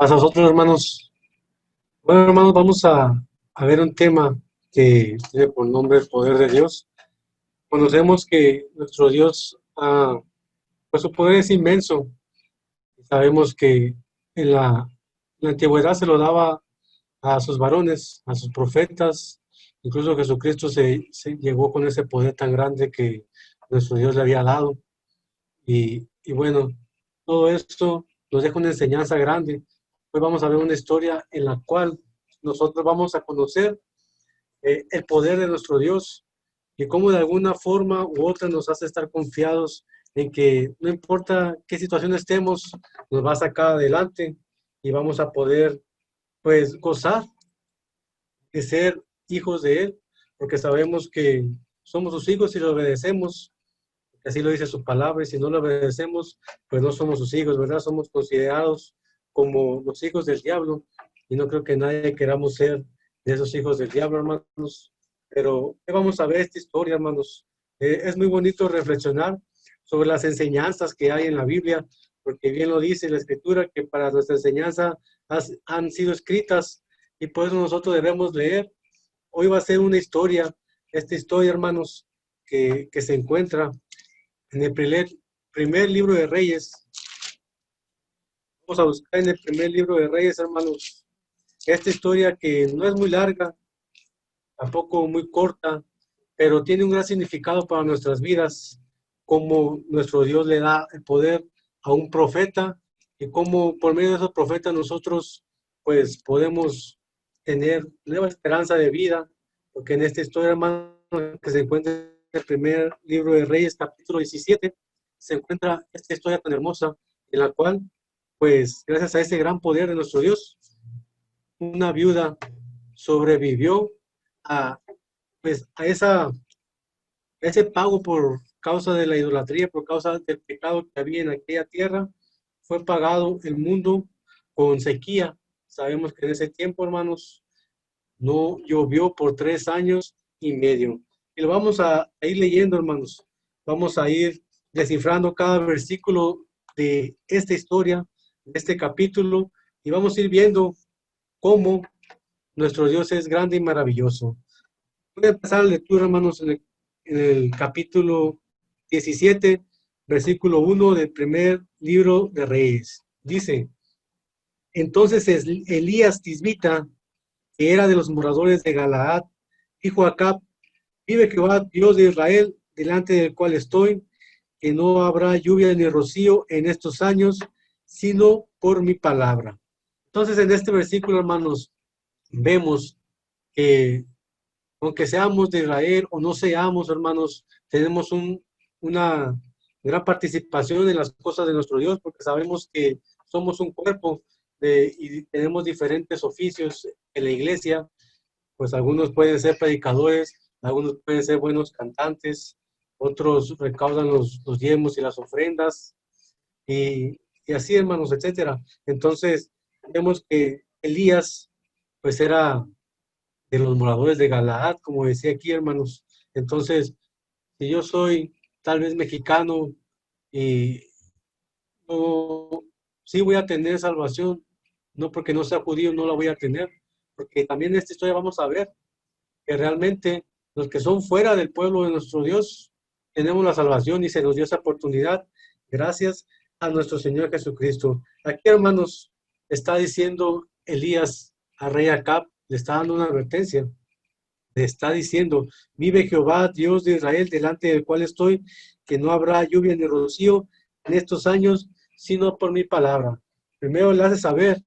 A nosotros, hermanos. Bueno, hermanos, vamos a ver un tema que tiene por nombre el poder de Dios. Conocemos que nuestro Dios, pues su poder es inmenso. Sabemos que en la antigüedad se lo daba a sus varones, a sus profetas. Incluso Jesucristo se llegó con ese poder tan grande que nuestro Dios le había dado. Y bueno, todo esto nos deja una enseñanza grande. Hoy vamos a ver una historia en la cual nosotros vamos a conocer el poder de nuestro Dios y cómo de alguna forma u otra nos hace estar confiados en que no importa qué situación estemos, nos va a sacar adelante y vamos a poder pues gozar de ser hijos de Él, porque sabemos que somos sus hijos y le obedecemos, así lo dice su palabra, y si no le obedecemos, pues no somos sus hijos, ¿verdad? Somos considerados como los hijos del diablo, y no creo que nadie queramos ser de esos hijos del diablo, hermanos. Pero ¿qué vamos a ver esta historia, hermanos? Es muy bonito reflexionar sobre las enseñanzas que hay en la Biblia, porque bien lo dice la Escritura, que para nuestra enseñanza han sido escritas, y por eso nosotros debemos leer. Hoy va a ser una historia, esta historia, hermanos, que se encuentra en el primer libro de Reyes. Vamos a buscar en el primer libro de Reyes, hermanos, esta historia que no es muy larga, tampoco muy corta, pero tiene un gran significado para nuestras vidas, como nuestro Dios le da el poder a un profeta y cómo por medio de esos profetas nosotros pues podemos tener nueva esperanza de vida, porque en esta historia, hermano, que se encuentra en el primer libro de Reyes, capítulo 17, se encuentra esta historia tan hermosa en la cual, pues gracias a ese gran poder de nuestro Dios, una viuda sobrevivió a, pues, ese pago por causa de la idolatría, por causa del pecado que había en aquella tierra. Fue pagado el mundo con sequía. Sabemos que en ese tiempo, hermanos, no llovió por 3 años y medio. Y lo vamos a ir leyendo, hermanos. Vamos a ir descifrando cada versículo de esta historia, de este capítulo, y vamos a ir viendo cómo nuestro Dios es grande y maravilloso. Voy a empezar la lectura, hermanos, en el capítulo 17, versículo 1 del primer libro de Reyes. Dice: Entonces Elías Tisbita, que era de los moradores de Galaad, dijo a Acab: Vive Jehová, Dios de Israel, delante del cual estoy, que no habrá lluvia ni rocío en estos años, sino por mi palabra. Entonces, en este versículo, hermanos, vemos que aunque seamos de Israel o no seamos, hermanos, tenemos una gran participación en las cosas de nuestro Dios, porque sabemos que somos un cuerpo y tenemos diferentes oficios en la iglesia. Pues algunos pueden ser predicadores, algunos pueden ser buenos cantantes, otros recaudan los diezmos y las ofrendas, y así, hermanos, etcétera. Entonces, vemos que Elías, pues era de los moradores de Galaad, como decía aquí, hermanos. Entonces, si yo soy tal vez mexicano y no, sí voy a tener salvación, no porque no sea judío, no la voy a tener, porque también en esta historia vamos a ver que realmente los que son fuera del pueblo de nuestro Dios, tenemos la salvación y se nos dio esa oportunidad gracias a nuestro Señor Jesucristo. Aquí, hermanos, está diciendo Elías a rey Acab, le está dando una advertencia. Le está diciendo: Vive Jehová, Dios de Israel, delante del cual estoy, que no habrá lluvia ni rocío en estos años, sino por mi palabra. Primero le hace saber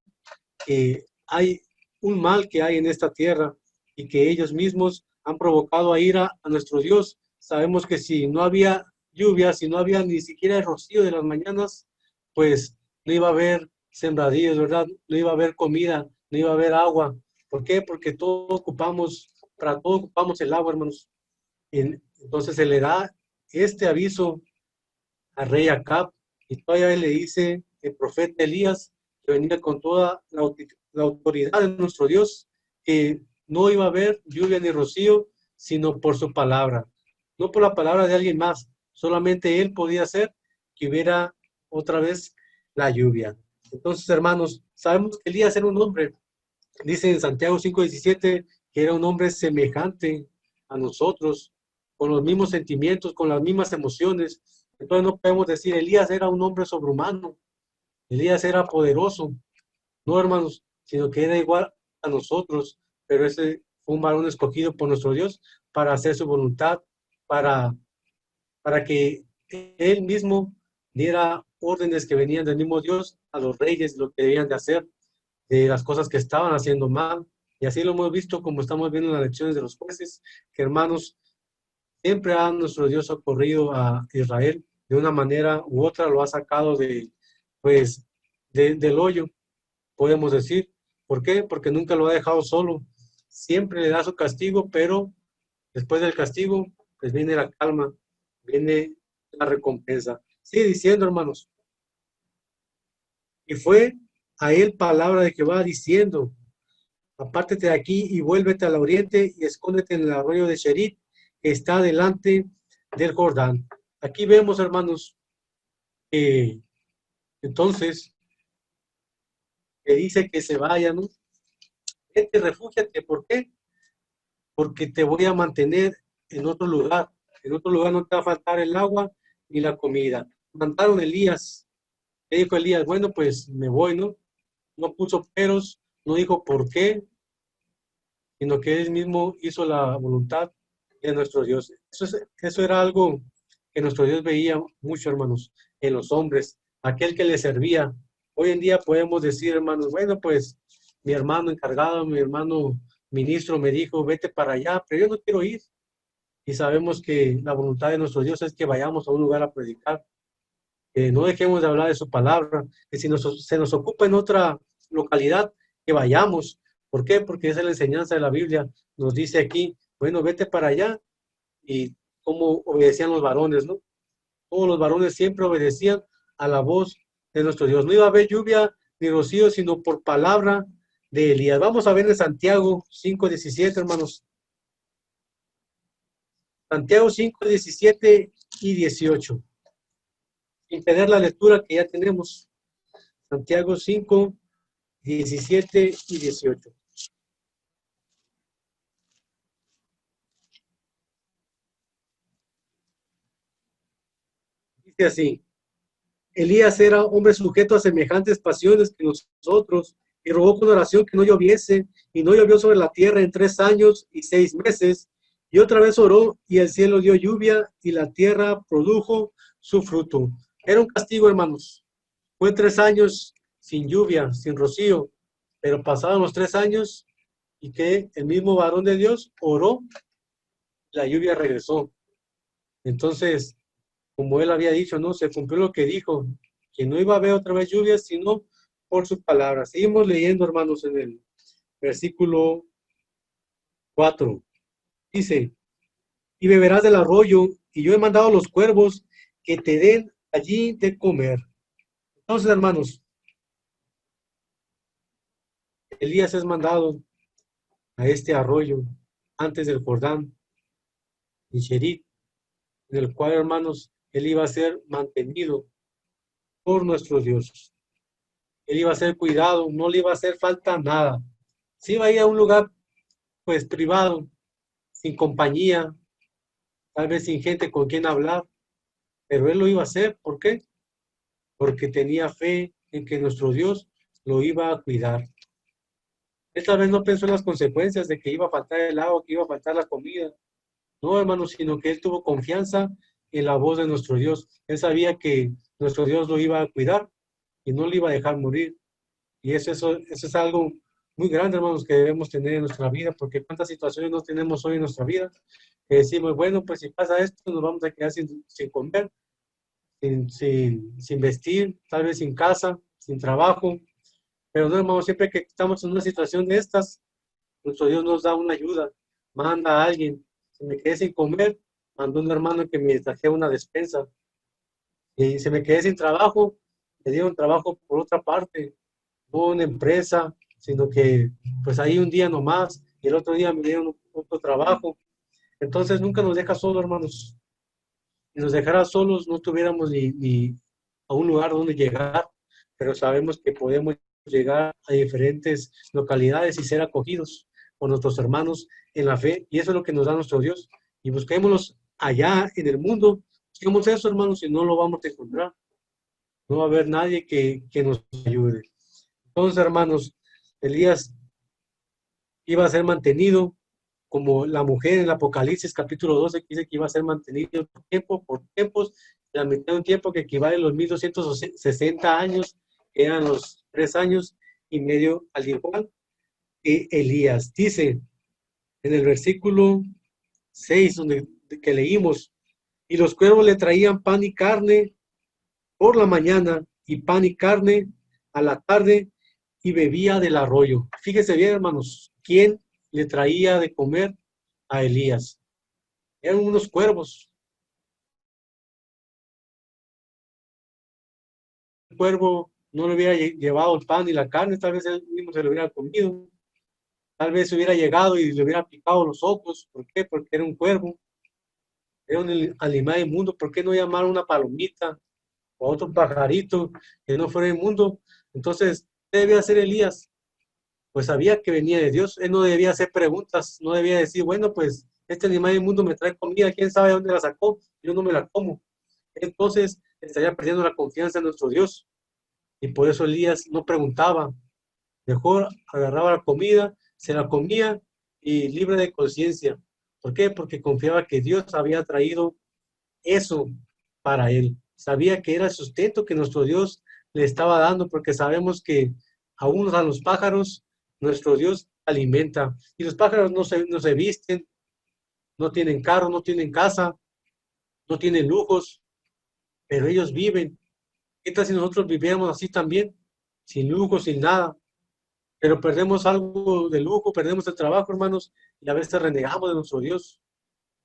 que hay un mal que hay en esta tierra y que ellos mismos han provocado a ira a nuestro Dios. Sabemos que si no había lluvia, si no había ni siquiera el rocío de las mañanas, pues no iba a haber sembradíos, ¿verdad? No iba a haber comida, no iba a haber agua. ¿Por qué? Porque para todo ocupamos el agua, hermanos. Entonces se le da este aviso al rey Acab, y todavía le dice el profeta Elías que venía con toda la autoridad de nuestro Dios, que no iba a haber lluvia ni rocío, sino por su palabra, no por la palabra de alguien más, solamente él podía hacer que hubiera otra vez la lluvia. Entonces, hermanos, sabemos que Elías era un hombre, dice en Santiago 5:17, que era un hombre semejante a nosotros, con los mismos sentimientos, con las mismas emociones. Entonces no podemos decir, Elías era un hombre sobrehumano, Elías era poderoso, no hermanos, sino que era igual a nosotros, pero ese fue un varón escogido por nuestro Dios para hacer su voluntad, para, para que él mismo diera órdenes que venían del mismo Dios a los reyes, lo que debían de hacer, de las cosas que estaban haciendo mal. Y así lo hemos visto como estamos viendo en las lecciones de los jueces, que hermanos, siempre ha nuestro Dios socorrido a Israel de una manera u otra, lo ha sacado de, pues, del hoyo, podemos decir. ¿Por qué? Porque nunca lo ha dejado solo. Siempre le da su castigo, pero después del castigo, pues viene la calma, viene la recompensa. Sigue diciendo, hermanos. Y fue a él palabra de Jehová diciendo, apártate de aquí y vuélvete al oriente y escóndete en el arroyo de Cherit, que está delante del Jordán. Aquí vemos, hermanos, que entonces que dice que se vaya, ¿no? Vete, refúgiate. ¿Por qué? Porque te voy a mantener en otro lugar. En otro lugar no te va a faltar el agua ni la comida. Mandaron a Elías. Le dijo Elías, bueno, pues me voy, ¿no? No puso peros, no dijo por qué, sino que él mismo hizo la voluntad de nuestro Dios. Eso era algo que nuestro Dios veía mucho, hermanos, en los hombres, aquel que le servía. Hoy en día podemos decir, hermanos, bueno, pues mi hermano encargado, mi hermano ministro me dijo, vete para allá, pero yo no quiero ir. Y sabemos que la voluntad de nuestro Dios es que vayamos a un lugar a predicar, que no dejemos de hablar de su palabra, que si se nos ocupa en otra localidad, que vayamos. ¿Por qué? Porque esa es la enseñanza de la Biblia. Nos dice aquí, bueno, vete para allá. Y cómo obedecían los varones, ¿no? Todos los varones siempre obedecían a la voz de nuestro Dios. No iba a haber lluvia ni rocío, sino por palabra de Elías. Vamos a ver en Santiago 5:17, hermanos. Santiago 5:17 y 18. Sin tener la lectura que ya tenemos. Santiago 5:17 y 18. Dice así, Elías era hombre sujeto a semejantes pasiones que nosotros, y rogó con oración que no lloviese, y no llovió sobre la tierra en 3 años y 6 meses. Y otra vez oró, y el cielo dio lluvia, y la tierra produjo su fruto. Era un castigo, hermanos. Fue 3 años sin lluvia, sin rocío, pero pasaron los 3 años, y que el mismo varón de Dios oró, la lluvia regresó. Entonces, como él había dicho, ¿no? Se cumplió lo que dijo, que no iba a haber otra vez lluvia, sino por sus palabras. Seguimos leyendo, hermanos, en el versículo 4. Dice, y beberás del arroyo, y yo he mandado a los cuervos que te den allí de comer. Entonces, hermanos, Elías es mandado a este arroyo antes del Jordán, en Cherit, en el cual, hermanos, él iba a ser mantenido por nuestro Dios. Él iba a ser cuidado, no le iba a hacer falta nada. Si iba a ir a un lugar, pues, privado, sin compañía, tal vez sin gente con quien hablar, pero él lo iba a hacer. ¿Por qué? Porque tenía fe en que nuestro Dios lo iba a cuidar. Esta vez no pensó en las consecuencias de que iba a faltar el agua, que iba a faltar la comida. No, hermano, sino que él tuvo confianza en la voz de nuestro Dios. Él sabía que nuestro Dios lo iba a cuidar y no lo iba a dejar morir. Y eso es algo muy grande, hermanos, que debemos tener en nuestra vida, porque cuántas situaciones no tenemos hoy en nuestra vida, que decimos, bueno, pues si pasa esto, nos vamos a quedar sin comer, sin vestir, tal vez sin casa, sin trabajo. Pero no, hermano, siempre que estamos en una situación de estas, nuestro Dios nos da una ayuda, manda a alguien. Si me quedé sin comer, mandó un hermano que me trajera una despensa. Y si me quedé sin trabajo, me dieron trabajo por otra parte, no una empresa, sino que pues ahí un día nomás y el otro día me dieron otro trabajo. Entonces nunca nos deja solos, hermanos. Si nos dejara solos no tuviéramos ni a un lugar donde llegar, pero sabemos que podemos llegar a diferentes localidades y ser acogidos por nuestros hermanos en la fe. Y eso es lo que nos da nuestro Dios. Y busquémoslos allá en el mundo. Busquemos eso, hermanos, y no lo vamos a encontrar. No va a haber nadie que nos ayude. Entonces, hermanos, Elías iba a ser mantenido como la mujer en el Apocalipsis capítulo 12, que dice que iba a ser mantenido por tiempos, la mitad de un tiempo que equivale a los 1260 años, que eran los 3 años y medio, al igual que Elías. Dice en el versículo 6, que leímos, y los cuervos le traían pan y carne por la mañana, y pan y carne a la tarde, y bebía del arroyo. Fíjese bien, hermanos, ¿quién le traía de comer a Elías? Eran unos cuervos. El cuervo no le hubiera llevado el pan y la carne, tal vez él mismo se lo hubiera comido. Tal vez hubiera llegado y le hubiera picado los ojos. ¿Por qué? Porque era un cuervo. Era un animal inmundo. ¿Por qué no llamar a una palomita o a otro pajarito que no fuera inmundo? Entonces, ¿qué debía hacer Elías? Pues sabía que venía de Dios. Él no debía hacer preguntas, no debía decir, bueno, pues este animal inmundo me trae comida, quién sabe dónde la sacó, yo no me la como. Entonces estaría perdiendo la confianza en nuestro Dios. Y por eso Elías no preguntaba, mejor agarraba la comida, se la comía y libre de conciencia. ¿Por qué? Porque confiaba que Dios había traído eso para él. Sabía que era el sustento que nuestro Dios le estaba dando, porque sabemos que aún a los pájaros nuestro Dios alimenta. Y los pájaros no se visten, no tienen carro, no tienen casa, no tienen lujos, pero ellos viven. ¿Qué tal si nosotros viviéramos así también? Sin lujo, sin nada. Pero perdemos algo de lujo, perdemos el trabajo, hermanos, y a veces renegamos de nuestro Dios.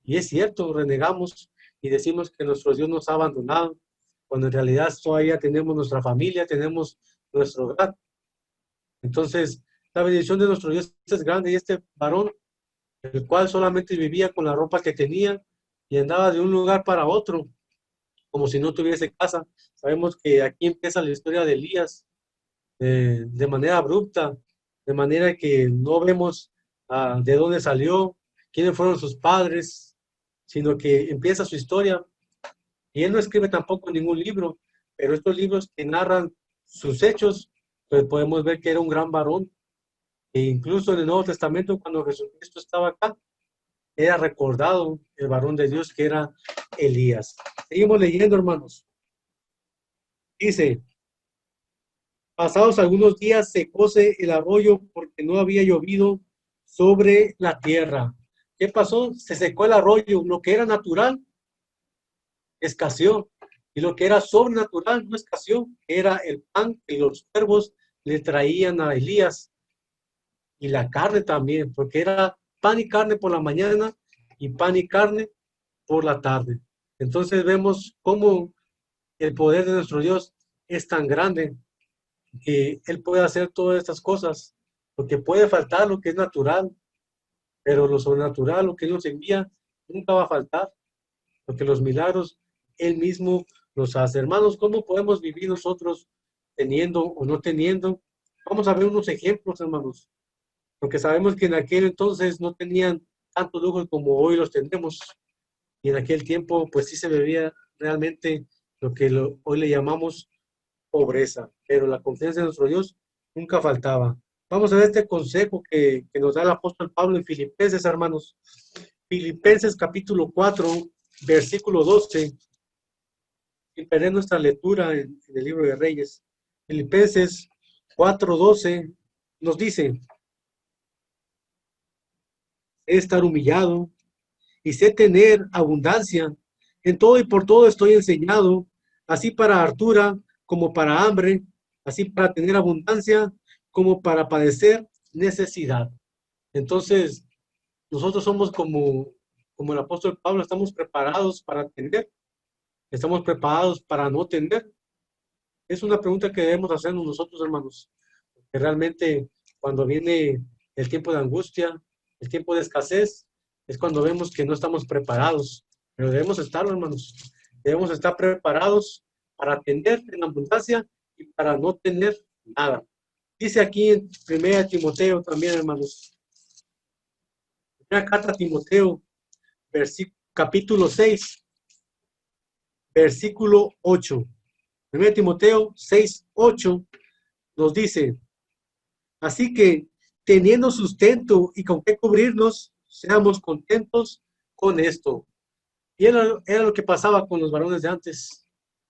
Y es cierto, renegamos y decimos que nuestro Dios nos ha abandonado, cuando en realidad todavía tenemos nuestra familia, tenemos nuestro hogar. Entonces, la bendición de nuestro Dios es grande, y este varón, el cual solamente vivía con la ropa que tenía y andaba de un lugar para otro, como si no tuviese casa. Sabemos que aquí empieza la historia de Elías, de manera abrupta, de manera que no vemos de dónde salió, quiénes fueron sus padres, sino que empieza su historia. Y él no escribe tampoco ningún libro, pero estos libros que narran sus hechos, pues podemos ver que era un gran varón. E incluso en el Nuevo Testamento, cuando Jesucristo estaba acá, era recordado el varón de Dios que era Elías. Seguimos leyendo, hermanos. Dice, pasados algunos días secóse el arroyo porque no había llovido sobre la tierra. ¿Qué pasó? Se secó el arroyo. Lo que era natural escaseó, y lo que era sobrenatural no escaseó. Era el pan que los cuervos le traían a Elías, y la carne también, porque era pan y carne por la mañana y pan y carne por la tarde. Entonces vemos cómo el poder de nuestro Dios es tan grande que Él puede hacer todas estas cosas, porque puede faltar lo que es natural, pero lo sobrenatural, lo que Él nos envía, nunca va a faltar, porque los milagros Él mismo los hace. Hermanos, ¿cómo podemos vivir nosotros teniendo o no teniendo? Vamos a ver unos ejemplos, hermanos, porque sabemos que en aquel entonces no tenían tantos lujos como hoy los tenemos, y en aquel tiempo pues sí se bebía realmente lo que hoy le llamamos pobreza, pero la confianza en nuestro Dios nunca faltaba. Vamos a ver este consejo que nos da el apóstol Pablo en Filipenses, hermanos. Filipenses capítulo 4, versículo 12. Y veré nuestra lectura en el libro de Reyes. Filipenses 4:12 nos dice, sé estar humillado y sé tener abundancia. En todo y por todo estoy enseñado, así para hartura como para hambre, así para tener abundancia como para padecer necesidad. Entonces, nosotros somos como el apóstol Pablo, estamos preparados para tener, estamos preparados para no tener. Es una pregunta que debemos hacernos nosotros, hermanos, que realmente cuando viene el tiempo de angustia, el tiempo de escasez, es cuando vemos que no estamos preparados, pero debemos estarlo, hermanos. Debemos estar preparados para tener en abundancia y para no tener nada. Dice aquí en 1 Timoteo también, hermanos. Primera carta a Timoteo, capítulo 6, versículo 8. 1 Timoteo 6, 8 nos dice, así que teniendo sustento y con qué cubrirnos, seamos contentos con esto. Y era lo que pasaba con los varones de antes.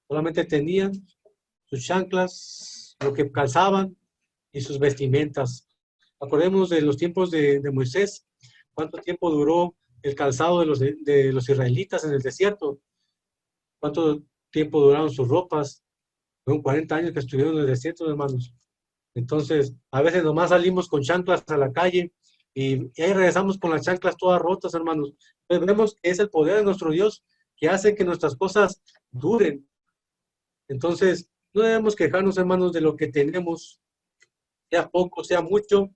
Solamente tenían sus chanclas, lo que calzaban y sus vestimentas. Acordémonos de los tiempos de Moisés, cuánto tiempo duró el calzado de los israelitas en el desierto, cuánto tiempo duraron sus ropas. Fueron 40 años que estuvieron en el desierto, hermanos. Entonces, a veces nomás salimos con chanclas a la calle y ahí regresamos con las chanclas todas rotas, hermanos. Entonces vemos que es el poder de nuestro Dios que hace que nuestras cosas duren. Entonces, no debemos quejarnos, hermanos, de lo que tenemos, sea poco, sea mucho.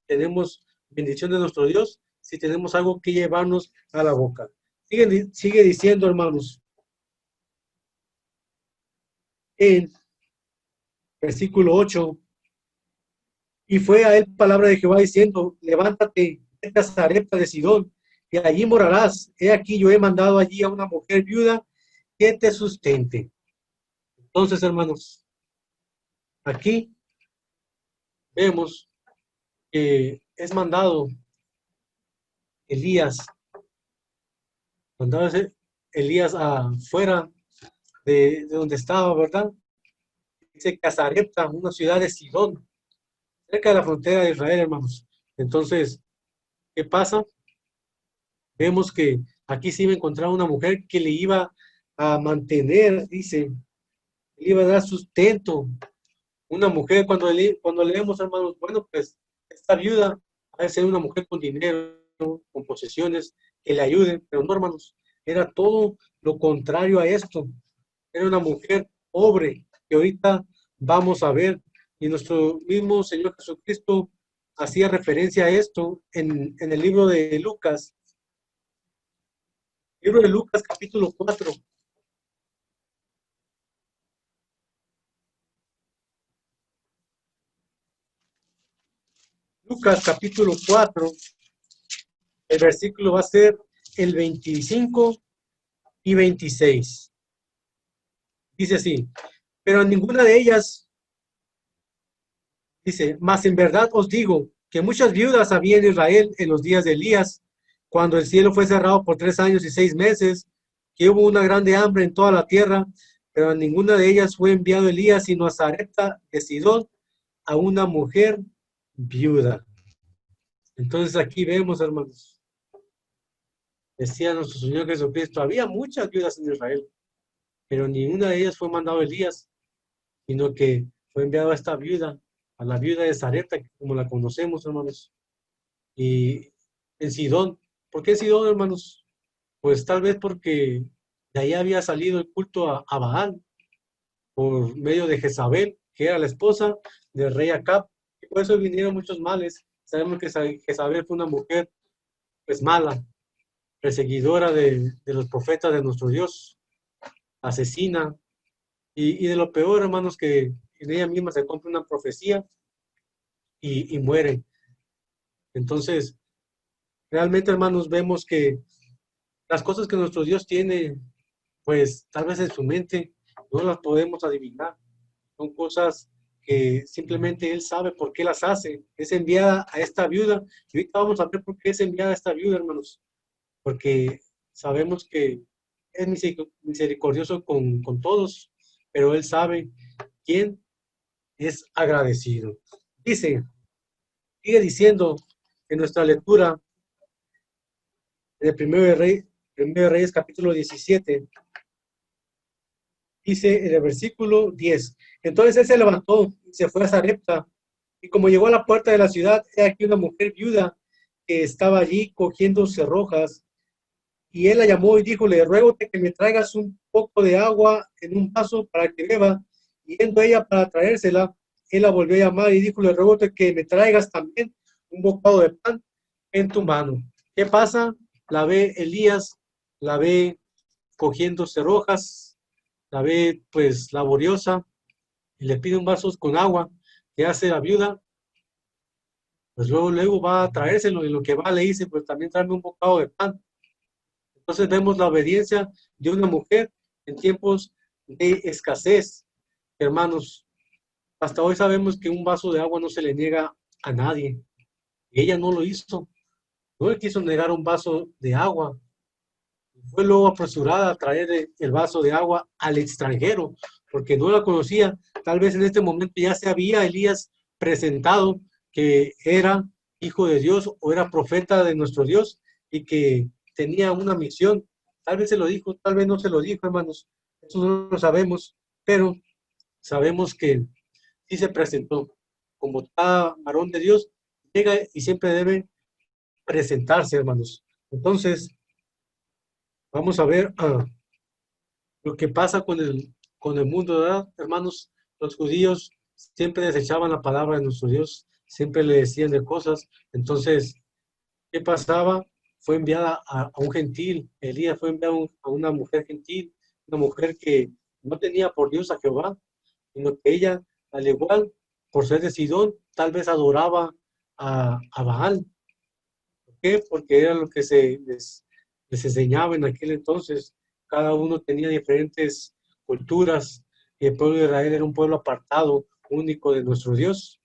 Tenemos bendición de nuestro Dios si tenemos algo que llevarnos a la boca. Sigue diciendo, hermanos, en versículo 8, y fue a él palabra de Jehová diciendo, levántate, vete a Sarepta de Sidón, y allí morarás. He aquí yo he mandado allí a una mujer viuda que te sustente. Entonces, hermanos, aquí vemos que es mandado Elías, mandado Elías afuera de donde estaba, ¿verdad? Dice que a Sarepta, una ciudad de Sidón, cerca de la frontera de Israel, hermanos. Entonces, ¿qué pasa? Vemos que aquí se iba a encontrar una mujer que le iba a mantener, dice, le iba a dar sustento. Una mujer, cuando leemos, hermanos, bueno, pues esta viuda ha de ser una mujer con dinero, con posesiones, que le ayuden, pero no, hermanos, era todo lo contrario a esto. Era una mujer pobre, que ahorita vamos a ver, y nuestro mismo Señor Jesucristo hacía referencia a esto en el libro de Lucas. Libro de Lucas, capítulo 4. Lucas, capítulo 4. El versículo va a ser el 25 y 26. Dice así, pero en ninguna de ellas, dice, mas en verdad os digo que muchas viudas había en Israel en los días de Elías, cuando el cielo fue cerrado por 3 años y 6 meses, que hubo una grande hambre en toda la tierra, pero a ninguna de ellas fue enviado Elías, sino a Sarepta de Sidón, a una mujer viuda. Entonces aquí vemos, hermanos, decía nuestro Señor Jesucristo, había muchas viudas en Israel, pero ninguna de ellas fue mandado Elías, sino que fue enviado a esta viuda, a la viuda de Sarepta, como la conocemos, hermanos, y en Sidón. ¿Por qué Sidón, hermanos? Pues tal vez porque de ahí había salido el culto a Baal por medio de Jezabel, que era la esposa del rey Acab, y por eso vinieron muchos males. Sabemos que Jezabel fue una mujer pues mala, perseguidora de los profetas de nuestro Dios, asesina, y de lo peor, hermanos, que en ella misma se cumple una profecía y muere. Entonces, realmente, hermanos, vemos que las cosas que nuestro Dios tiene, pues tal vez en su mente, no las podemos adivinar. Son cosas que simplemente Él sabe por qué las hace. Es enviada a esta viuda. Y ahorita vamos a ver por qué es enviada a esta viuda, hermanos. Porque sabemos que es misericordioso con todos, pero Él sabe quién es agradecido. Dice, sigue diciendo en nuestra lectura de Primero de Reyes, capítulo 17, dice en el versículo 10, entonces él se levantó y se fue a Sarepta, y como llegó a la puerta de la ciudad, he aquí una mujer viuda que estaba allí cogiendo cerrojas, y él la llamó y dijo, le ruego que me traigas un poco de agua en un vaso para que beba, y yendo ella para traérsela, él la volvió a llamar y dijo, le ruego que me traigas también un bocado de pan en tu mano. ¿Qué pasa? La ve Elías, la ve cogiendo cerrojas, la ve pues laboriosa y le pide un vaso con agua. ¿qué hace la viuda? Pues luego va a traérselo, y lo que va le dice, pues también tráeme un bocado de pan. Entonces vemos la obediencia de una mujer en tiempos de escasez, hermanos. Hasta hoy sabemos que un vaso de agua no se le niega a nadie. Y ella no lo hizo. No le quiso negar un vaso de agua. Fue luego apresurada a traer el vaso de agua al extranjero, porque no la conocía. Tal vez en este momento ya se había Elías presentado que era hijo de Dios o era profeta de nuestro Dios y que tenía una misión. Tal vez se lo dijo, tal vez no se lo dijo, hermanos. Eso no lo sabemos, pero sabemos que sí se presentó. Como cada varón de Dios, llega y siempre debe presentarse, hermanos. Entonces, vamos a ver lo que pasa con el mundo, ¿verdad? Hermanos, los judíos siempre desechaban la palabra de nuestro Dios, siempre le decían de cosas. Entonces, ¿qué pasaba? Fue enviada a un gentil. Elías fue enviado a una mujer gentil, una mujer que no tenía por Dios a Jehová, sino que ella, al igual, por ser de Sidón, tal vez adoraba a Baal. ¿Por qué? Porque era lo que les enseñaba en aquel entonces. Cada uno tenía diferentes culturas y el pueblo de Israel era un pueblo apartado, único de nuestro Dios.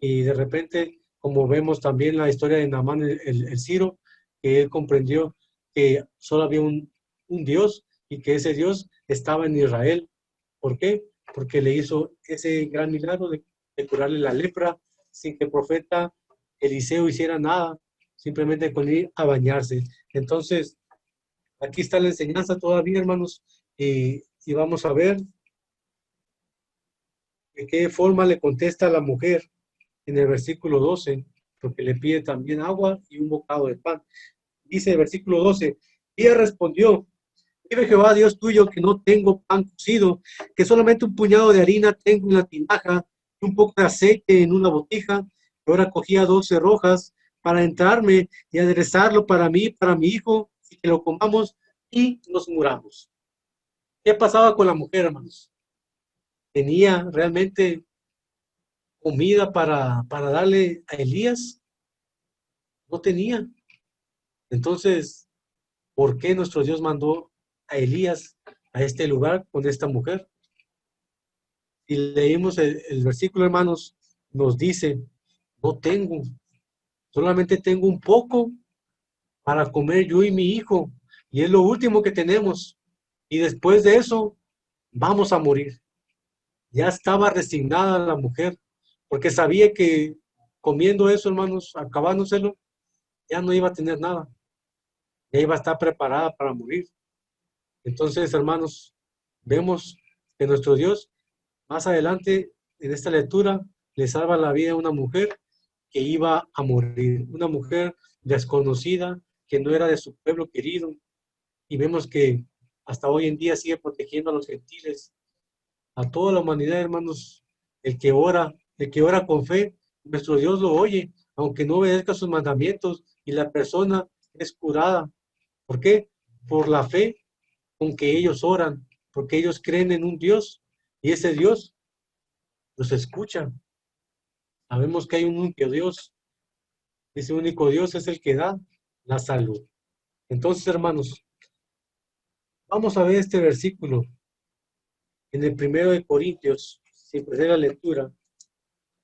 Y de repente, como vemos también la historia de Naamán el Ciro, que él comprendió que solo había un Dios y que ese Dios estaba en Israel. ¿Por qué? Porque le hizo ese gran milagro de curarle la lepra sin que el profeta Eliseo hiciera nada, simplemente con ir a bañarse. Entonces, aquí está la enseñanza todavía, hermanos, y vamos a ver de qué forma le contesta a la mujer en el versículo 12, porque le pide también agua y un bocado de pan. Dice el versículo 12, y ella respondió, vive Jehová Dios tuyo que no tengo pan cocido, que solamente un puñado de harina tengo en la tinaja y un poco de aceite en una botija. Y ahora cogía 12 rojas para entrarme y aderezarlo para mí, para mi hijo, y que lo comamos y nos muramos. ¿Qué pasaba con la mujer, hermanos? ¿Tenía realmente comida para darle a Elías? No tenía. Entonces, ¿por qué nuestro Dios mandó a Elías a este lugar con esta mujer? Y leímos el versículo, hermanos, nos dice, no tengo, solamente tengo un poco para comer yo y mi hijo, y es lo último que tenemos. Y después de eso, vamos a morir. Ya estaba resignada la mujer, porque sabía que comiendo eso, hermanos, acabándoselo, ya no iba a tener nada, ya iba a estar preparada para morir. Entonces, hermanos, vemos que nuestro Dios, más adelante en esta lectura, le salva la vida a una mujer que iba a morir, una mujer desconocida, que no era de su pueblo querido, y vemos que hasta hoy en día sigue protegiendo a los gentiles, a toda la humanidad, hermanos. El que ora con fe, nuestro Dios lo oye, aunque no obedezca sus mandamientos, y la persona es curada. ¿Por qué? Por la fe con que ellos oran, porque ellos creen en un Dios, y ese Dios los escucha. Sabemos que hay un único Dios, ese único Dios es el que da la salud. Entonces, hermanos, vamos a ver este versículo en el 1 Corintios, sin perder la lectura.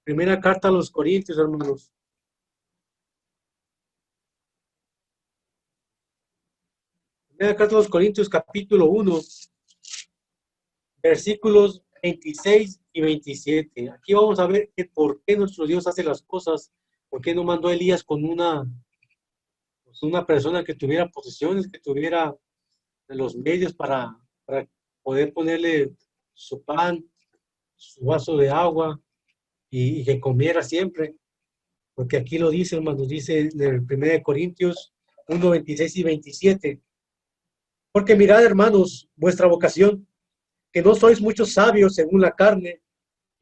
Primera carta a los Corintios, hermanos. Primera carta a los Corintios, capítulo 1, versículos 26 y 27. Aquí vamos a ver que por qué nuestro Dios hace las cosas, por qué no mandó a Elías con una persona que tuviera posesiones, que tuviera los medios para poder ponerle su pan, su vaso de agua y que comiera siempre. Porque aquí lo dice, hermanos, dice en el 1 Corintios 1, 26 y 27. Porque mirad, hermanos, vuestra vocación, que no sois muchos sabios según la carne,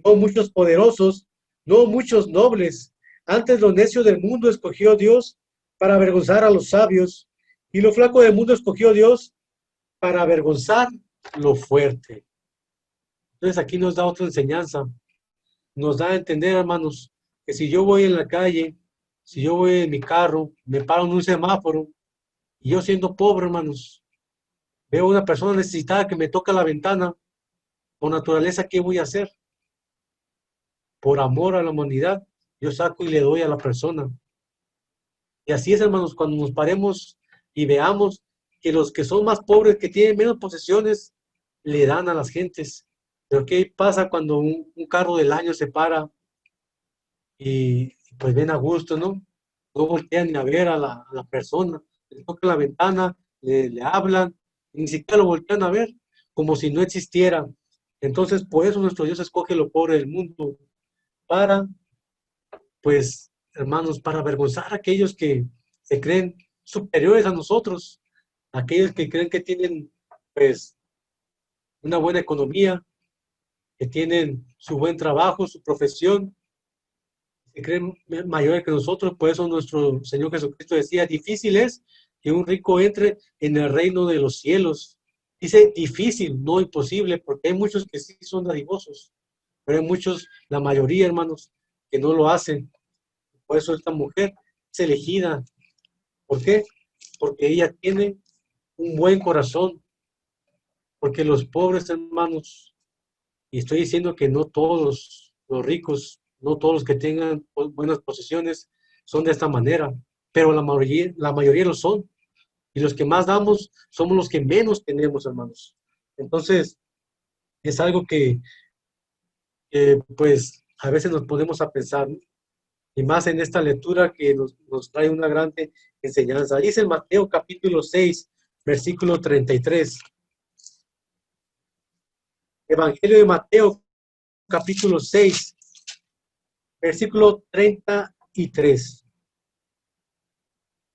no muchos poderosos, no muchos nobles. Antes lo necio del mundo escogió Dios para avergonzar a los sabios, y lo flaco del mundo escogió Dios para avergonzar lo fuerte. Entonces aquí nos da otra enseñanza. nos da a entender, hermanos, que si yo voy en la calle, si yo voy en mi carro, me paro en un semáforo, y yo siendo pobre, hermanos, veo a una persona necesitada que me toca la ventana, por naturaleza, ¿qué voy a hacer? Por amor a la humanidad, yo saco y le doy a la persona. Y así es, hermanos, cuando nos paremos y veamos que los que son más pobres, que tienen menos posesiones, le dan a las gentes. Pero ¿qué pasa cuando un carro del año se para y pues ven a gusto, ¿no? No voltean ni a ver a la persona, le tocan la ventana, le hablan, y ni siquiera lo voltean a ver, como si no existiera. Entonces, por eso nuestro Dios escoge lo pobre del mundo, para, pues, hermanos, para avergonzar a aquellos que se creen superiores a nosotros, aquellos que creen que tienen, pues, una buena economía, que tienen su buen trabajo, su profesión, se creen mayores que nosotros. Por eso nuestro Señor Jesucristo decía, difícil es que un rico entre en el reino de los cielos. Dice difícil, no imposible, porque hay muchos que sí son dadivosos, pero hay muchos, la mayoría, hermanos, que no lo hacen. Por eso esta mujer es elegida. ¿Por qué? Porque ella tiene un buen corazón, porque los pobres, hermanos, y estoy diciendo que no todos los ricos, no todos los que tengan buenas posesiones son de esta manera, pero la mayoría lo son. Y los que más damos somos los que menos tenemos, hermanos. Entonces, es algo que pues, a veces nos ponemos a pensar, ¿no? Y más en esta lectura que nos trae una grande enseñanza. Dice en Mateo capítulo 6, versículo 33. Evangelio de Mateo capítulo 6, versículo 33.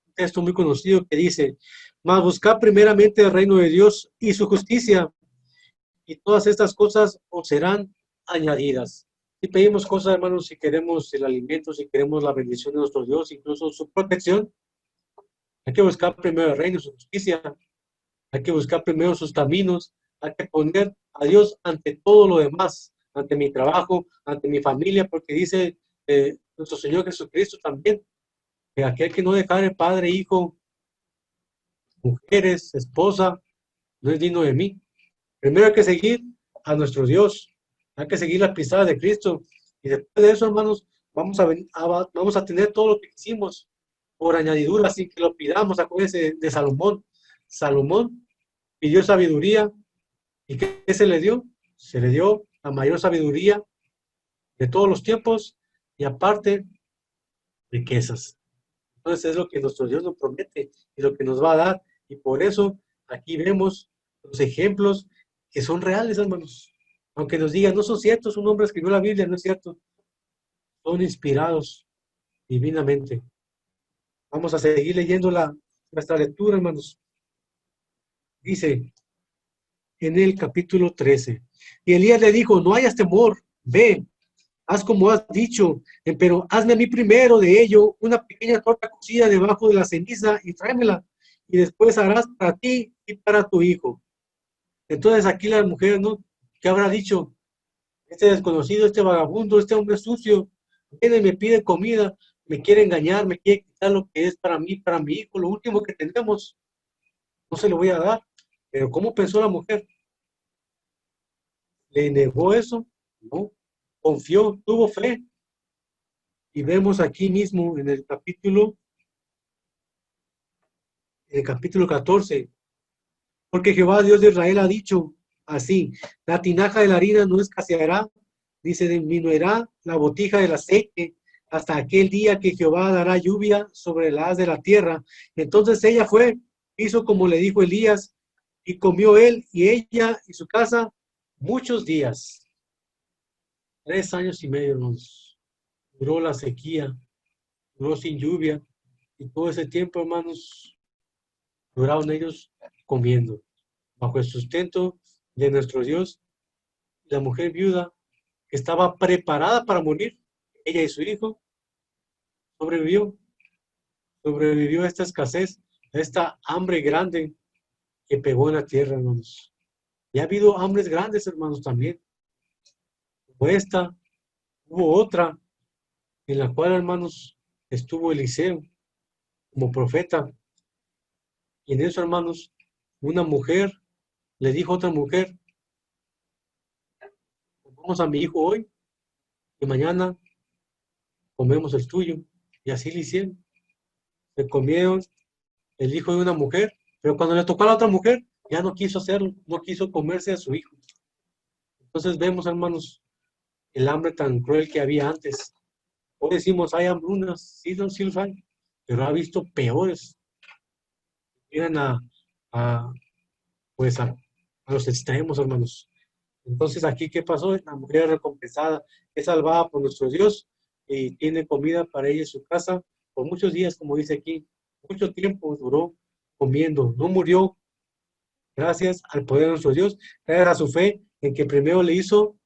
Un texto muy conocido que dice, mas buscad primeramente el reino de Dios y su justicia, y todas estas cosas os serán añadidas. Si pedimos cosas, hermanos, si queremos el alimento, si queremos la bendición de nuestro Dios, incluso su protección, hay que buscar primero el reino y su justicia, hay que buscar primero sus caminos, hay que poner a Dios ante todo lo demás, ante mi trabajo, ante mi familia, porque dice nuestro Señor Jesucristo también, que aquel que no dejare padre, hijo, mujeres, esposa, no es digno de mí. Primero hay que seguir a nuestro Dios, hay que seguir las pisadas de Cristo, y después de eso, hermanos, vamos a tener todo lo que hicimos por añadidura, sin que lo pidamos. Acuérdense de Salomón. Salomón pidió sabiduría, ¿y qué se le dio? Se le dio la mayor sabiduría de todos los tiempos, y aparte, riquezas. Entonces es lo que nuestro Dios nos promete y lo que nos va a dar. Y por eso aquí vemos los ejemplos que son reales, hermanos. Aunque nos digan, no son ciertos, un hombre escribió la Biblia, no es cierto. Son inspirados divinamente. Vamos a seguir leyendo nuestra lectura, hermanos. Dice en el capítulo 13. Y Elías le dijo, no hayas temor, ve, haz como has dicho, pero hazme a mí primero de ello una pequeña torta cocida debajo de la ceniza y tráemela, y después harás para ti y para tu hijo. Entonces aquí la mujer, ¿no? ¿Qué habrá dicho? Este desconocido, este vagabundo, este hombre sucio, viene y me pide comida, me quiere engañar, me quiere quitar lo que es para mí, para mi hijo, lo último que tenemos, no se lo voy a dar. Pero ¿cómo pensó la mujer? ¿Le negó eso? No. Confió, tuvo fe. Y vemos aquí mismo en el capítulo 14, porque Jehová Dios de Israel ha dicho así, la tinaja de la harina no escaseará, dice, disminuirá la botija del aceite hasta aquel día que Jehová dará lluvia sobre la haz de la tierra. Entonces ella fue, hizo como le dijo Elías, y comió él y ella y su casa muchos días. 3 años y medio nos duró la sequía, duró sin lluvia, y todo ese tiempo, hermanos, duraron ellos comiendo, bajo el sustento de nuestro Dios. La mujer viuda, que estaba preparada para morir, ella y su hijo, sobrevivió, sobrevivió a esta escasez, a esta hambre grande que pegó en la tierra, hermanos. Y ha habido hambres grandes, hermanos, también, como esta, Hubo otra en la cual, hermanos, estuvo Eliseo como profeta. Y en eso, hermanos, una mujer le dijo a otra mujer, vamos a mi hijo hoy y mañana comemos el tuyo. Y así le hicieron. Se comieron el hijo de una mujer, pero cuando le tocó a la otra mujer, ya no quiso hacerlo, no quiso comerse a su hijo. Entonces vemos, hermanos, el hambre tan cruel que había antes. Hoy decimos, hay hambrunas, sí, no, sí los hay, pero ha visto peores. Llegan a, pues a los extremos, hermanos. Entonces, aquí, ¿qué pasó? La mujer recompensada es salvada por nuestro Dios y tiene comida para ella en su casa por muchos días, como dice aquí. Mucho tiempo duró comiendo, no murió gracias al poder de nuestro Dios, gracias a su fe en que primero le hizo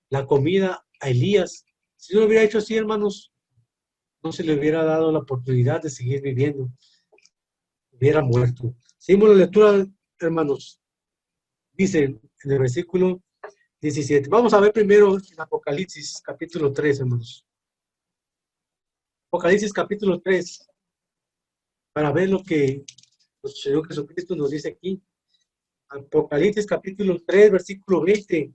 la comida a Elías. Si no lo hubiera hecho así, hermanos, no se le hubiera dado la oportunidad de seguir viviendo, hubiera muerto. Seguimos la lectura, hermanos. Dice en el versículo 17. Vamos a ver primero en Apocalipsis capítulo 3, hermanos. Apocalipsis capítulo 3, para ver lo que nuestro Señor Jesucristo nos dice aquí. Apocalipsis capítulo 3, versículo 20.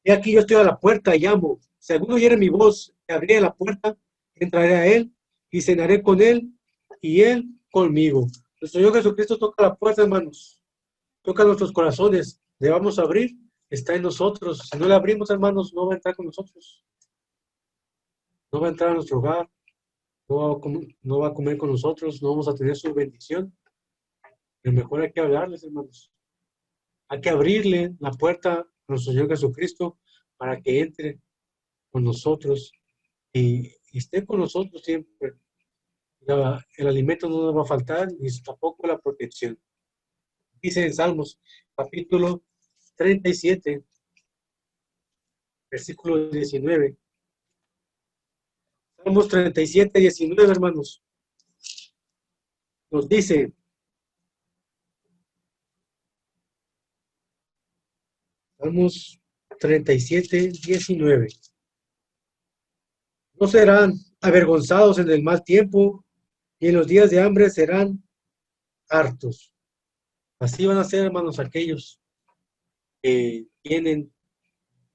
He aquí yo estoy a la puerta y llamo. Si alguno oyere mi voz, me abriré la puerta, entraré a él y cenaré con él y él conmigo. Nuestro Señor Jesucristo toca la puerta, hermanos. Toca nuestros corazones. Le vamos a abrir. Está en nosotros. Si no le abrimos, hermanos, no va a entrar con nosotros. No va a entrar a nuestro hogar. No va a comer con nosotros. No vamos a tener su bendición. Pero mejor hay que hablarles, hermanos. Hay que abrirle la puerta a nuestro Señor Jesucristo para que entre con nosotros y esté con nosotros siempre. El alimento no nos va a faltar, ni tampoco la protección. Dice en Salmos, capítulo 37, versículo 19. Salmos 37, 19, hermanos. Nos dice, Salmos 37, 19. No serán avergonzados en el mal tiempo, y en los días de hambre serán hartos. Así van a ser, hermanos, aquellos que tienen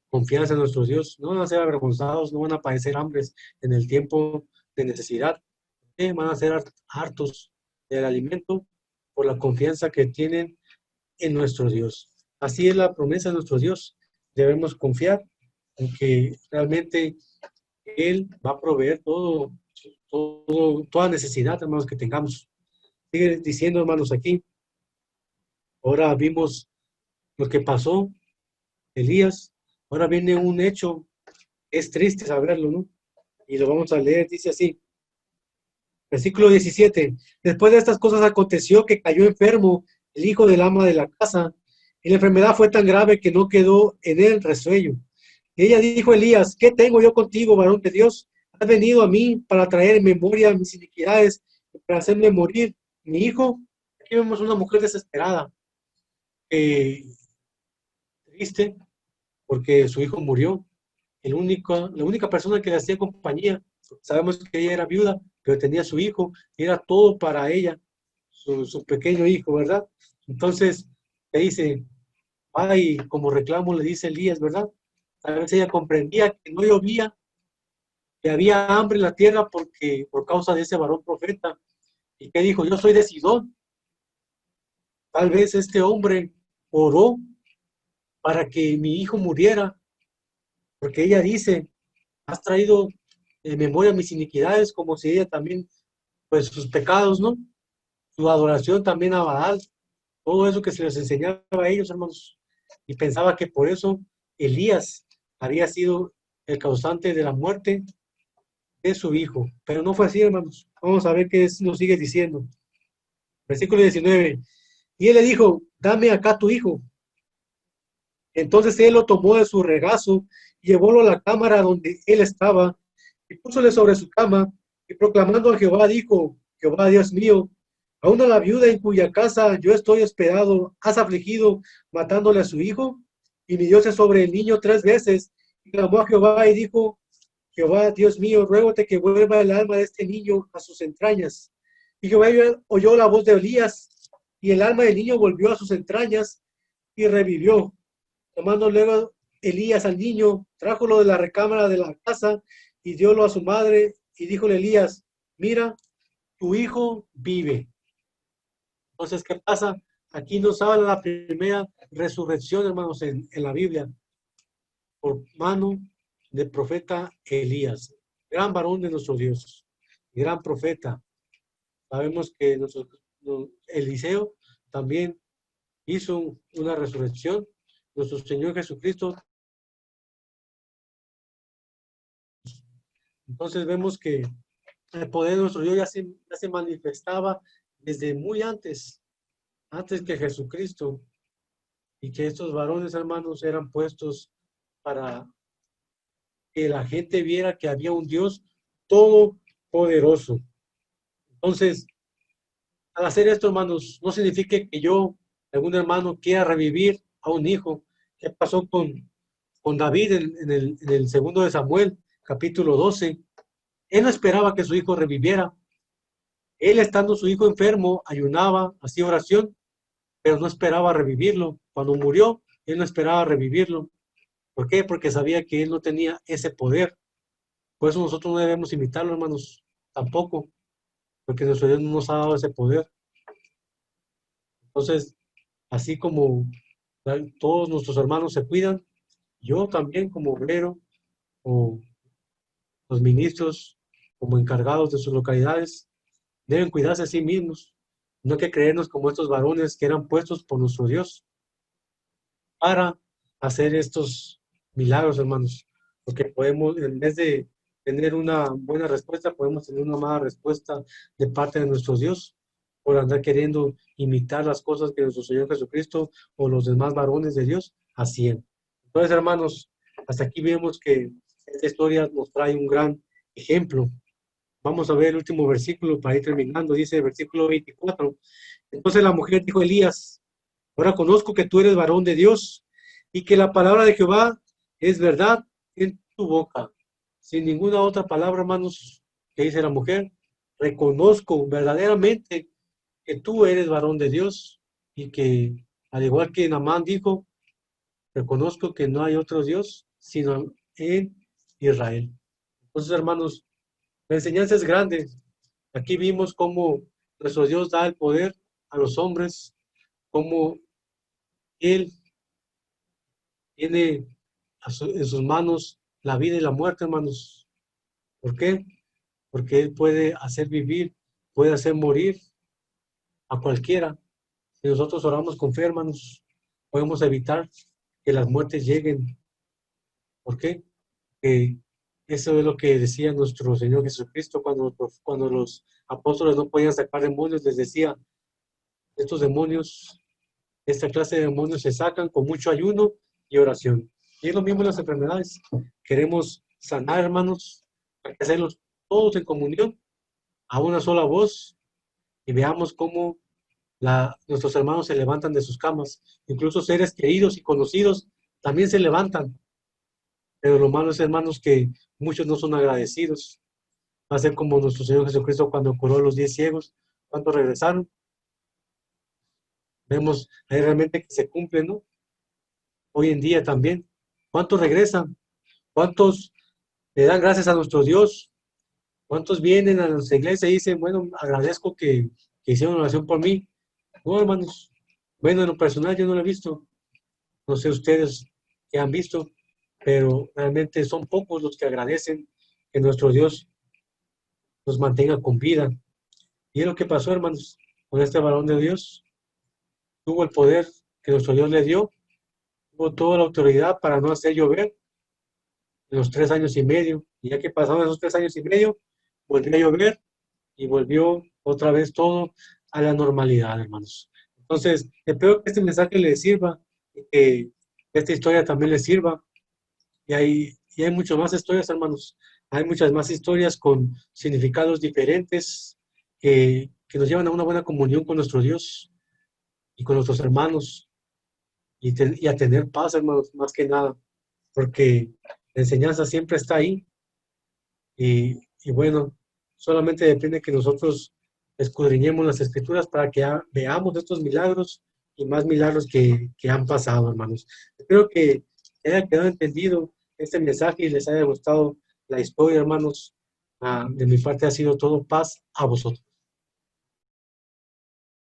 confianza en nuestro Dios. No van a ser avergonzados, no van a padecer hambres en el tiempo de necesidad. Van a ser hartos del alimento por la confianza que tienen en nuestro Dios. Así es la promesa de nuestro Dios. Debemos confiar en que realmente Él va a proveer toda necesidad, hermanos, que tengamos. Sigue diciendo, hermanos, aquí. Ahora vimos lo que pasó, Elías. Ahora viene un hecho, es triste saberlo, ¿no? Y lo vamos a leer, dice así. Versículo 17. Después de estas cosas aconteció que cayó enfermo el hijo del ama de la casa, y la enfermedad fue tan grave que no quedó en él resuello. Y ella dijo a Elías, ¿qué tengo yo contigo, varón de Dios? ¿Has venido a mí para traer en memoria mis iniquidades y para hacerme morir mi hijo? Aquí vemos una mujer desesperada, triste, porque su hijo murió. La única persona que le hacía compañía, sabemos que ella era viuda, pero tenía su hijo, y era todo para ella, su pequeño hijo, ¿verdad? Entonces, le dice, ay, como reclamo le dice Elías, ¿verdad? Tal vez ella comprendía que no llovía, que había hambre en la tierra por causa de ese varón profeta. ¿Y qué dijo? Yo soy de Sidón. Tal vez este hombre oró para que mi hijo muriera, porque ella dice, has traído en memoria mis iniquidades, como si ella también, pues sus pecados, ¿no? Su adoración también a Baal, todo eso que se les enseñaba a ellos, hermanos. Y pensaba que por eso Elías había sido el causante de la muerte de su hijo. Pero no fue así, hermanos. Vamos a ver qué nos sigue diciendo. Versículo 19. Y él le dijo, dame acá tu hijo. Entonces él lo tomó de su regazo y llevólo a la cámara donde él estaba y púsole sobre su cama y proclamando a Jehová dijo, Jehová Dios mío, Aún a la viuda en cuya casa yo estoy hospedado, has afligido, matándole a su hijo. Y mi Dios es sobre el niño 3 veces. Y clamó a Jehová y dijo, Jehová, Dios mío, ruégote que vuelva el alma de este niño a sus entrañas. Y Jehová oyó la voz de Elías, y el alma del niño volvió a sus entrañas y revivió. Tomando luego Elías al niño, trájolo de la recámara de la casa y diólo a su madre, y díjole Elías, mira, tu hijo vive. Entonces, ¿qué pasa? Aquí nos habla la primera resurrección, hermanos, en la Biblia, por mano del profeta Elías, gran varón de nuestro Dios, gran profeta. Sabemos que Eliseo también hizo una resurrección. Nuestro Señor Jesucristo. Entonces vemos que el poder de nuestro Dios ya se manifestaba desde muy antes que Jesucristo, y que estos varones, hermanos, eran puestos para que la gente viera que había un Dios todopoderoso. Entonces, al hacer esto, hermanos, no significa que yo, algún hermano, quiera revivir a un hijo. ¿Qué pasó con David en el segundo de Samuel, capítulo 12? Él no esperaba que su hijo reviviera. Él, estando su hijo enfermo, ayunaba, hacía oración, pero no esperaba revivirlo. Cuando murió, él no esperaba revivirlo. ¿Por qué? Porque sabía que él no tenía ese poder. Por eso nosotros no debemos imitarlo, hermanos, tampoco, porque nuestro Dios no nos ha dado ese poder. Entonces, así como todos nuestros hermanos se cuidan, yo también como obrero o los ministros como encargados de sus localidades deben cuidarse a sí mismos. No hay que creernos como estos varones que eran puestos por nuestro Dios para hacer estos milagros, hermanos. Porque podemos, en vez de tener una buena respuesta, podemos tener una mala respuesta de parte de nuestro Dios por andar queriendo imitar las cosas que nuestro Señor Jesucristo o los demás varones de Dios hacían. Entonces, hermanos, hasta aquí vemos que esta historia nos trae un gran ejemplo. Vamos a ver el último versículo para ir terminando. Dice el versículo 24. Entonces la mujer dijo a Elías, ahora conozco que tú eres varón de Dios y que la palabra de Jehová es verdad en tu boca. Sin ninguna otra palabra, hermanos, que dice la mujer, reconozco verdaderamente que tú eres varón de Dios y que, al igual que Naamán dijo, reconozco que no hay otro Dios sino en Israel. Entonces, hermanos, la enseñanza es grande. Aquí vimos cómo nuestro Dios da el poder a los hombres, cómo Él tiene en sus manos la vida y la muerte, hermanos. ¿Por qué? Porque Él puede hacer vivir, puede hacer morir a cualquiera. Si nosotros oramos con fe, hermanos, podemos evitar que las muertes lleguen. ¿Por qué? Eso es lo que decía nuestro Señor Jesucristo cuando los apóstoles no podían sacar demonios, les decía, estos demonios, esta clase de demonios se sacan con mucho ayuno y oración. Y es lo mismo en las enfermedades. Queremos sanar, hermanos, hay que hacerlos todos en comunión, a una sola voz, y veamos cómo nuestros hermanos se levantan de sus camas. Incluso seres queridos y conocidos también se levantan. Pero lo malo es, hermanos, que muchos no son agradecidos. Va a ser como nuestro Señor Jesucristo cuando curó a los 10 ciegos. ¿Cuántos regresaron? Vemos ahí realmente que se cumple, ¿no? Hoy en día también. ¿Cuántos regresan? ¿Cuántos le dan gracias a nuestro Dios? ¿Cuántos vienen a nuestra iglesia y dicen, bueno, agradezco que hicieron oración por mí? No, hermanos. Bueno, en lo personal yo no lo he visto. No sé ustedes qué han visto, pero realmente son pocos los que agradecen que nuestro Dios nos mantenga con vida. Y es lo que pasó, hermanos, con este varón de Dios. Tuvo el poder que nuestro Dios le dio, tuvo toda la autoridad para no hacer llover en los 3 años y medio. Y ya que pasaron esos 3 años y medio, volvió a llover y volvió otra vez todo a la normalidad, hermanos. Entonces, espero que este mensaje les sirva y que esta historia también les sirva. Y hay muchas más historias, hermanos. Hay muchas más historias con significados diferentes que que nos llevan a una buena comunión con nuestro Dios y con nuestros hermanos y a tener paz, hermanos, más que nada, porque la enseñanza siempre está ahí y bueno, solamente depende que nosotros escudriñemos las escrituras para que veamos estos milagros y más milagros que han pasado, hermanos. Espero que haya quedado entendido este mensaje y les haya gustado la historia, hermanos. De mi parte ha sido todo paz a vosotros.